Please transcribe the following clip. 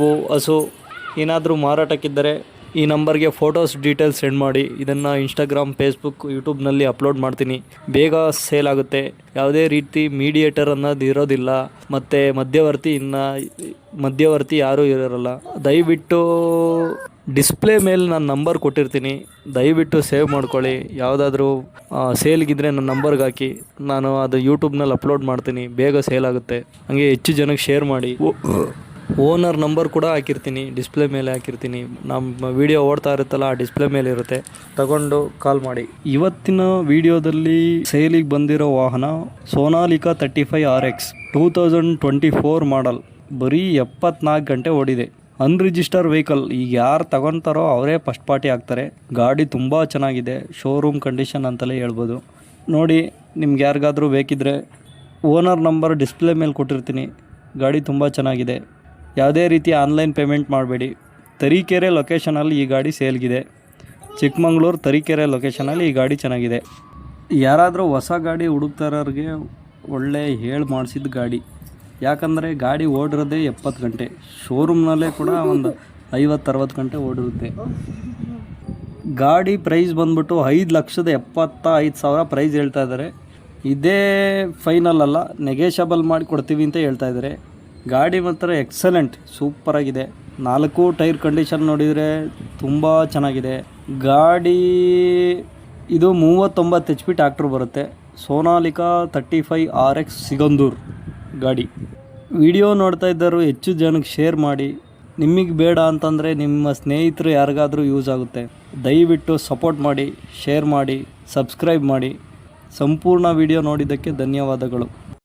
ಗೋವು, ಹಸು ಏನಾದರೂ ಮಾರಾಟಕ್ಕಿದ್ದರೆ ಈ ನಂಬರ್ಗೆ ಫೋಟೋಸ್ ಡೀಟೇಲ್ಸ್ ಸೆಂಡ್ ಮಾಡಿ. ಇದನ್ನು ಇನ್ಸ್ಟಾಗ್ರಾಮ್, ಫೇಸ್ಬುಕ್, ಯೂಟ್ಯೂಬ್ನಲ್ಲಿ ಅಪ್ಲೋಡ್ ಮಾಡ್ತೀನಿ. ಬೇಗ ಸೇಲ್ ಆಗುತ್ತೆ. ಯಾವುದೇ ರೀತಿ ಮೀಡಿಯೇಟರ್ ಅನ್ನೋದು ಇರೋದಿಲ್ಲ, ಮತ್ತು ಮಧ್ಯವರ್ತಿ ಯಾರೂ ಇರೋಲ್ಲ. ದಯವಿಟ್ಟು ಡಿಸ್ಪ್ಲೇ ಮೇಲೆ ನನ್ನ ನಂಬರ್ ಕೊಟ್ಟಿರ್ತೀನಿ, ದಯವಿಟ್ಟು ಸೇವ್ ಮಾಡ್ಕೊಳ್ಳಿ. ಯಾವುದಾದ್ರೂ ಸೇಲ್ಗಿದ್ರೆ ನನ್ನ ನಂಬರ್ಗೆ ಹಾಕಿ, ನಾನು ಅದು ಯೂಟ್ಯೂಬ್ನಲ್ಲಿ ಅಪ್ಲೋಡ್ ಮಾಡ್ತೀನಿ. ಬೇಗ ಸೇಲ್ ಆಗುತ್ತೆ. ಹಾಗೆ ಹೆಚ್ಚು ಜನಕ್ಕೆ ಶೇರ್ ಮಾಡಿ. ಓನರ್ ನಂಬರ್ ಕೂಡ ಹಾಕಿರ್ತೀನಿ, ಡಿಸ್ಪ್ಲೇ ಮೇಲೆ ಹಾಕಿರ್ತೀನಿ. ನಮ್ಮ ವಿಡಿಯೋ ಓಡ್ತಾ ಇರುತ್ತಲ್ಲ, ಆ ಡಿಸ್ಪ್ಲೇ ಮೇಲೆ ಇರುತ್ತೆ, ತಗೊಂಡು ಕಾಲ್ ಮಾಡಿ. ಇವತ್ತಿನ ವಿಡಿಯೋದಲ್ಲಿ ಸೇಲಿಗೆ ಬಂದಿರೋ ವಾಹನ ಸೋನಾಲಿಕಾ 35 RX 2024 ಮಾಡಲ್. ಬರೀ 74 ಗಂಟೆ ಓಡಿದೆ. ಅನ್ರಿಜಿಸ್ಟರ್ ವೆಹಿಕಲ್. ಈಗ ಯಾರು ತಗೊತಾರೋ ಅವರೇ ಫಸ್ಟ್ ಪಾರ್ಟಿ ಆಗ್ತಾರೆ. ಗಾಡಿ ತುಂಬ ಚೆನ್ನಾಗಿದೆ, ಶೋರೂಮ್ ಕಂಡೀಷನ್ ಅಂತಲೇ ಹೇಳ್ಬೋದು. ನೋಡಿ, ನಿಮ್ಗೆ ಯಾರಿಗಾದರೂ ಬೇಕಿದ್ದರೆ ಓನರ್ ನಂಬರ್ ಡಿಸ್ಪ್ಲೇ ಮೇಲೆ ಕೊಟ್ಟಿರ್ತೀನಿ. ಗಾಡಿ ತುಂಬ ಚೆನ್ನಾಗಿದೆ. ಯಾವುದೇ ರೀತಿ ಆನ್ಲೈನ್ ಪೇಮೆಂಟ್ ಮಾಡಬೇಡಿ. ತರೀಕೆರೆ ಲೊಕೇಶನಲ್ಲಿ ಈ ಗಾಡಿ ಸೇಲ್ಗಿದೆ. ಚಿಕ್ಕಮಂಗ್ಳೂರು ತರೀಕೆರೆ ಲೊಕೇಶನಲ್ಲಿ ಈ ಗಾಡಿ ಚೆನ್ನಾಗಿದೆ. ಯಾರಾದರೂ ಹೊಸ ಗಾಡಿ ಹುಡುಕ್ತಾರೋರಿಗೆ ಒಳ್ಳೆ ಹೇಳಿ ಮಾಡಿಸಿದ ಗಾಡಿ. ಯಾಕಂದರೆ ಗಾಡಿ ಓಡಿರೋದೇ 70 ಗಂಟೆ. ಶೋರೂಮ್ನಲ್ಲೇ ಕೂಡ ಒಂದು 50-60 ಗಂಟೆ ಓಡಿರುತ್ತೆ. ಗಾಡಿ ಪ್ರೈಸ್ ಬಂದ್ಬಿಟ್ಟು 5,75,000 ಪ್ರೈಸ್ ಹೇಳ್ತಾ ಇದ್ದಾರೆ. ಇದೇ ಫೈನಲ್ ಅಲ್ಲ, ನೆಗೆಷಬಲ್ ಮಾಡಿ ಕೊಡ್ತೀವಿ ಅಂತ ಹೇಳ್ತಾ ಇದ್ದಾರೆ. ಗಾಡಿ ಮಾತ್ರ ಎಕ್ಸಲೆಂಟ್, ಸೂಪರಾಗಿದೆ. 4 ಟೈರ್ ಕಂಡೀಷನ್ ನೋಡಿದರೆ ತುಂಬ ಚೆನ್ನಾಗಿದೆ. ಗಾಡಿ ಇದು 39 HP ಟ್ಯಾಕ್ಟ್ರ್ ಬರುತ್ತೆ. ಸೋನಾಲಿಕಾ 35 RX ಸಿಗಂದೂರ್ ಗಾಡಿ. ವಿಡಿಯೋ ನೋಡ್ತಾ ಇದ್ದರು ಹೆಚ್ಚು ಜನಕ್ಕೆ ಶೇರ್ ಮಾಡಿ. ನಿಮಗೆ ಬೇಡ ಅಂತಂದರೆ ನಿಮ್ಮ ಸ್ನೇಹಿತರು ಯಾರಿಗಾದರೂ ಯೂಸ್ ಆಗುತ್ತೆ. ದಯವಿಟ್ಟು ಸಪೋರ್ಟ್ ಮಾಡಿ, ಶೇರ್ ಮಾಡಿ, ಸಬ್ಸ್ಕ್ರೈಬ್ ಮಾಡಿ. ಸಂಪೂರ್ಣ ವಿಡಿಯೋ ನೋಡಿದ್ದಕ್ಕೆ ಧನ್ಯವಾದಗಳು.